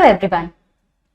everyone.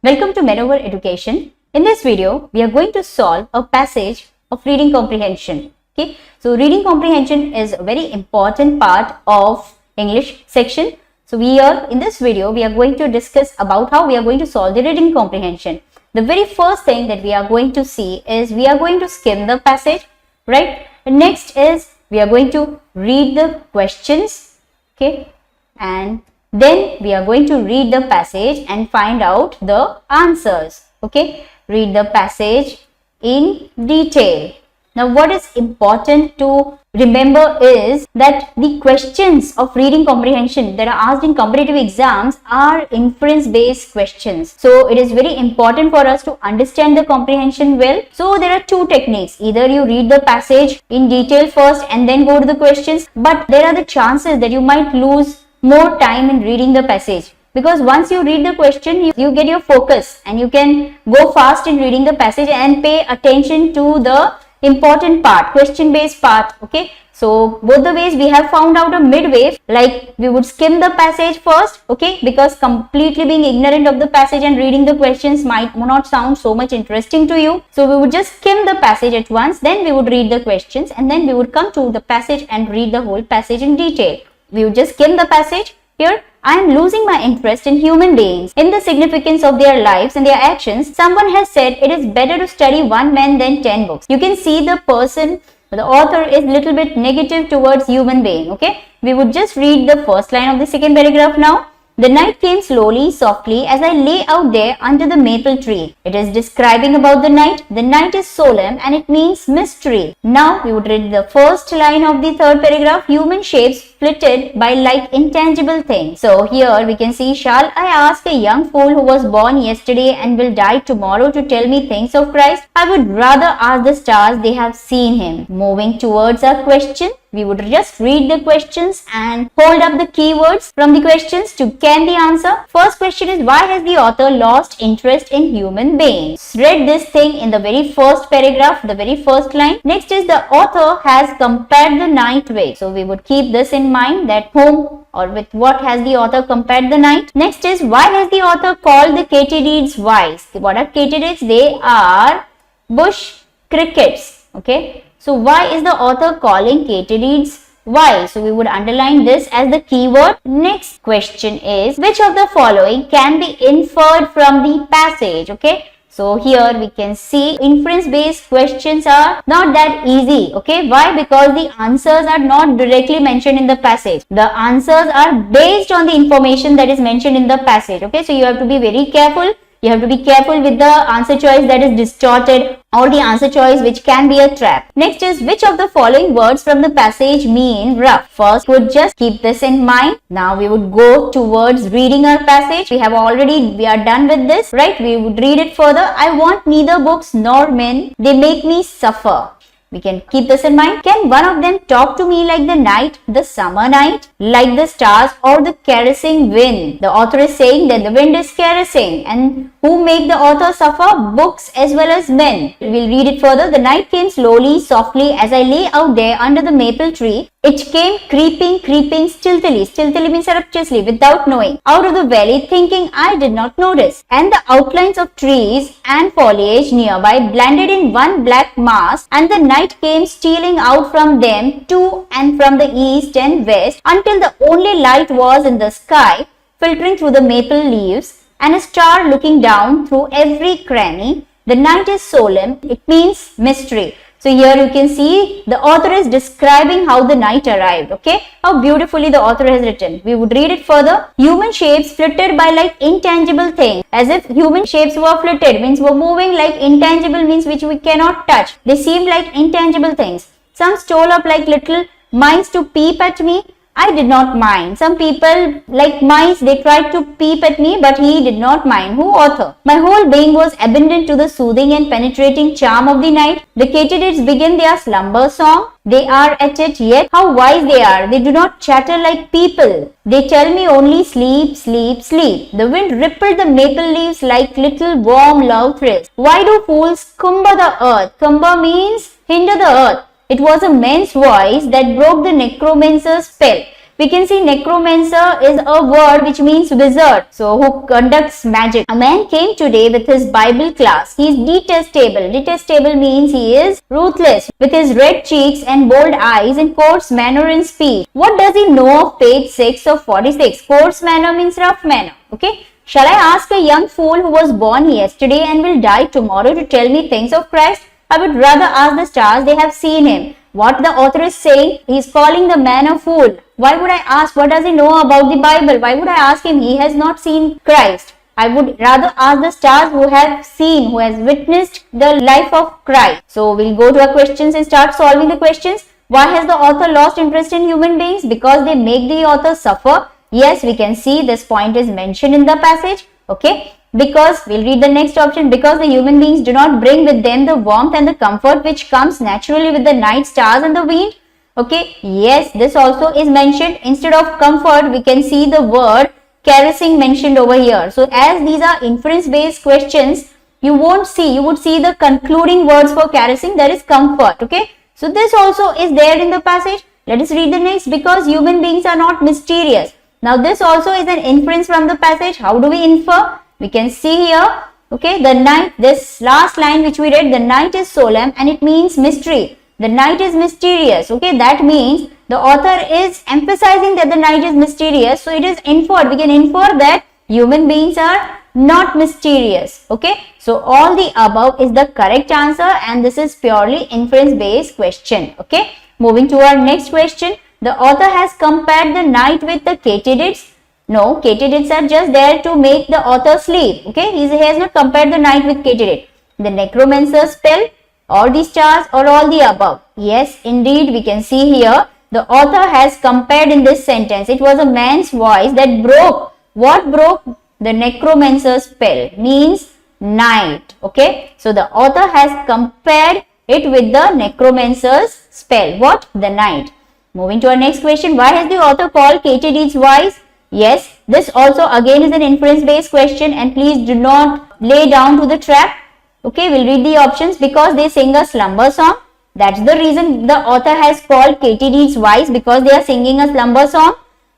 Welcome to Manoeuvre Education. In this video, we are going to solve a passage of reading comprehension. Okay, so reading comprehension is a very important part of English section. So in this video, we are going to discuss about how we are going to solve the reading comprehension. The very first thing that we are going to see is we are going to skim the passage, right? Next is we are going to read the questions, okay, and then we are going to read the passage and find out the answers. Okay, read the passage in detail. Now, what is important to remember is that the questions of reading comprehension that are asked in competitive exams are inference based questions. So, it is very important for us to understand the comprehension well. So, there are two techniques. Either you read the passage in detail first and then go to the questions, but there are the chances that you might lose more time in reading the passage, because once you read the question, you get your focus and you can go fast in reading the passage and pay attention to the important part, question based part. Okay, so both the ways we have found out a midway, like we would skim the passage first, okay, because completely being ignorant of the passage and reading the questions might not sound so much interesting to you. So we would just skim the passage at once, then we would read the questions, and then we would come to the passage and read the whole passage in detail. We would just skim the passage. Here, I am losing my interest in human beings, in the significance of their lives and their actions. Someone has said it is better to study one man than 10 books. You can see the person, the author is little bit negative towards human being. Okay, we would just read the first line of the second paragraph now. The night came slowly, softly, as I lay out there under the maple tree. It is describing about the night. The night is solemn and it means mystery. Now we would read the first line of the third paragraph. Human shapes flitted by like intangible things. So here we can see, shall I ask a young fool who was born yesterday and will die tomorrow to tell me things of Christ? I would rather ask the stars, they have seen him. Moving towards our question, we would just read the questions and hold up the keywords from the questions to can the answer. First question is, why has the author lost interest in human beings? Read this thing in the very first paragraph, the very first line. Next is, the author has compared the night with. So we would keep this in mind, that whom or with what has the author compared the night. Next is, why has the author called the katydids wise? What are katydids? They are bush crickets. Okay. So why is the author calling katydids wise? So we would underline this as the keyword. Next question is, which of the following can be inferred from the passage? Okay. So here we can see inference based questions are not that easy. Okay. Why? Because the answers are not directly mentioned in the passage. The answers are based on the information that is mentioned in the passage. Okay. So you have to be very careful. You have to be careful with the answer choice that is distorted or the answer choice which can be a trap. Next is, which of the following words from the passage mean rough? First, we would just keep this in mind. Now we would go towards reading our passage. We are done with this, right? We would read it further. I want neither books nor men. They make me suffer. We can keep this in mind. Can one of them talk to me like the night, the summer night, like the stars or the caressing wind? The author is saying that the wind is caressing, and who make the author suffer? Books as well as men. We'll read it further. The night came slowly, softly, as I lay out there under the maple tree. It came creeping, stealthily. Stealthily means surreptitiously, without knowing, out of the valley, thinking I did not notice. And the outlines of trees and foliage nearby blended in one black mass, and the night came stealing out from them to and from the east and west, until the only light was in the sky, filtering through the maple leaves, and a star looking down through every cranny. The night is solemn. It means mystery. So here you can see the author is describing how the night arrived. Okay, how beautifully the author has written. We would read it further. Human shapes flitted by like intangible things. As if human shapes were flitted means were moving, like intangible means which we cannot touch. They seemed like intangible things. Some stole up like little mice to peep at me. I did not mind. Some people, like mice, they tried to peep at me, but he did not mind. Who? Author. My whole being was abandoned to the soothing and penetrating charm of the night. The katydids begin their slumber song. They are at it, yet how wise they are. They do not chatter like people. They tell me only sleep, sleep, sleep. The wind rippled the maple leaves like little warm love thrills. Why do fools cumber the earth? Cumber means hinder the earth. It was a man's voice that broke the necromancer's spell. We can see necromancer is a word which means wizard, so who conducts magic. A man came today with his Bible class. He is detestable. Detestable means he is ruthless, with his red cheeks and bold eyes and coarse manner and speech. What does he know of page 6 of 46? Coarse manner means rough manner. Okay. Shall I ask a young fool who was born yesterday and will die tomorrow to tell me things of Christ? I would rather ask the stars, they have seen him. What the author is saying, he is calling the man a fool. Why would I ask, what does he know about the Bible? Why would I ask him, he has not seen Christ? I would rather ask the stars who have seen, who has witnessed the life of Christ. So we'll go to our questions and start solving the questions. Why has the author lost interest in human beings? Because they make the author suffer. Yes, we can see this point is mentioned in the passage. Okay. Because, we'll read the next option, because the human beings do not bring with them the warmth and the comfort which comes naturally with the night, stars and the wind. Okay. Yes, this also is mentioned. Instead of comfort, we can see the word caressing mentioned over here. So, as these are inference based questions, you would see the concluding words for caressing, that is comfort. Okay. So, this also is there in the passage. Let us read the next, because human beings are not mysterious. Now, this also is an inference from the passage. How do we infer? We can see here, okay, the night, this last line which we read, the night is solemn and it means mystery. The night is mysterious, okay, that means the author is emphasizing that the night is mysterious. So, it is inferred, we can infer that human beings are not mysterious, okay. So, all the above is the correct answer and this is purely inference based question, okay. Moving to our next question. The author has compared the night with the katydids. No, katydids are just there to make the author sleep. Okay, he has not compared the night with katydid. The necromancer spell, or the stars, or all the above. Yes, indeed, we can see here the author has compared in this sentence. It was a man's voice that broke. What broke? The necromancer spell means night. Okay, so the author has compared it with the necromancer's spell. What? The night. Moving to our next question. Why has the author called katydids wise? Yes, this also again is an inference based question and please do not lay down to the trap. Okay, we'll read the options. Because they sing a slumber song. That's the reason the author has called katydids wise, because they are singing a slumber song.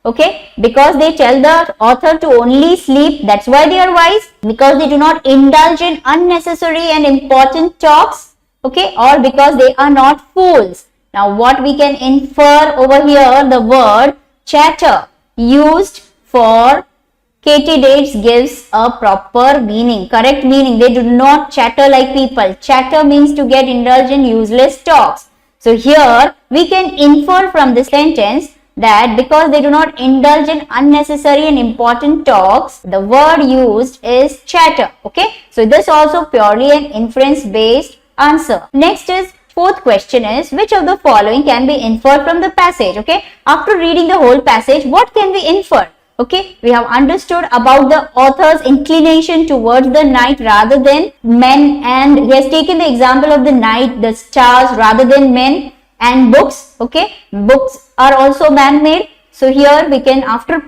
Okay, because they tell the author to only sleep. That's why they are wise. Because they do not indulge in unnecessary and important talks. Okay, or because they are not fools. Now, what we can infer over here, the word chatter used for katydids gives a proper meaning, correct meaning. They do not chatter like people. Chatter means to get indulged in useless talks. So, here we can infer from this sentence that because they do not indulge in unnecessary and important talks, the word used is chatter. Okay. So, this also purely an inference based answer. Next is fourth question is, which of the following can be inferred from the passage? Okay, after reading the whole passage, what can we infer? Okay, we have understood about the author's inclination towards the night rather than men, and he has taken the example of the night, the stars rather than men, and books. Okay, books are also man-made. So here we can, after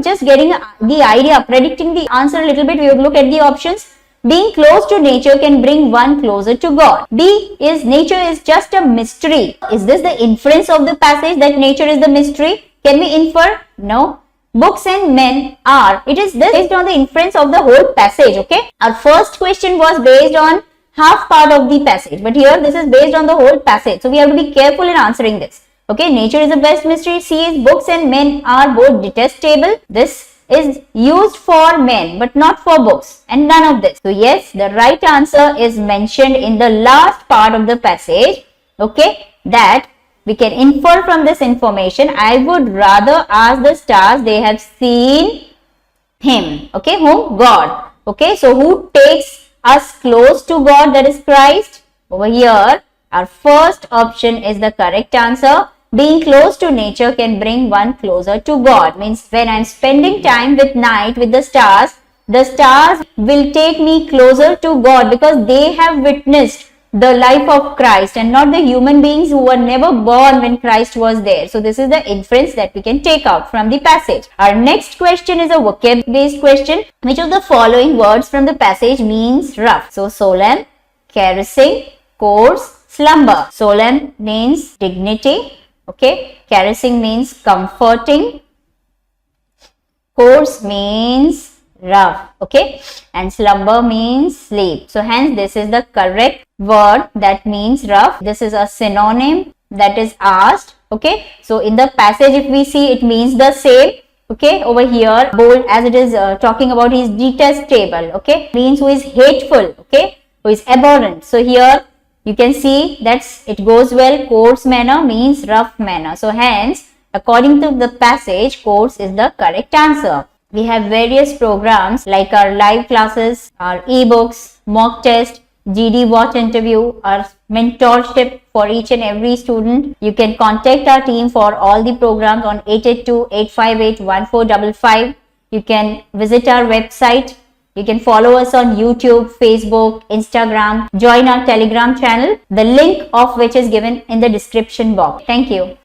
just getting the idea, predicting the answer a little bit, we will look at the options. Being close to nature can bring one closer to God. B is, nature is just a mystery. Is this the inference of the passage that nature is the mystery? Can we infer? No. Books and men are. It is this based on the inference of the whole passage. Okay. Our first question was based on half part of the passage, but here this is based on the whole passage. So we have to be careful in answering this. Okay. Nature is the best mystery. C is, books and men are both detestable. This is used for men but not for books, and none of this. So yes, the right answer is mentioned in the last part of the passage. Okay, that we can infer from this information. I would rather ask the stars, they have seen him. Okay, whom? God. Okay, so who takes us close to God, that is Christ. Over here, our first option is the correct answer. Being close to nature can bring one closer to God. Means when I am spending time with night, with the stars will take me closer to God because they have witnessed the life of Christ and not the human beings who were never born when Christ was there. So this is the inference that we can take out from the passage. Our next question is a vocab based question. Which of the following words from the passage means rough? So solemn, caressing, coarse, slumber. Solemn means dignity. Okay, caressing means comforting, coarse means rough, okay, and slumber means sleep. So hence this is the correct word that means rough. This is a synonym that is asked. Okay, so in the passage if we see, it means the same. Okay, over here bold, as it is talking about is detestable. Okay, means who is hateful. Okay, who is abhorrent. So here you can see that it goes well. Coarse manner means rough manner. So hence, according to the passage, coarse is the correct answer. We have various programs like our live classes, our e-books, mock test, GD watch interview, our mentorship for each and every student. You can contact our team for all the programs on 882-858-1455. You can visit our website. You can follow us on YouTube, Facebook, Instagram. Join our Telegram channel, the link of which is given in the description box. Thank you.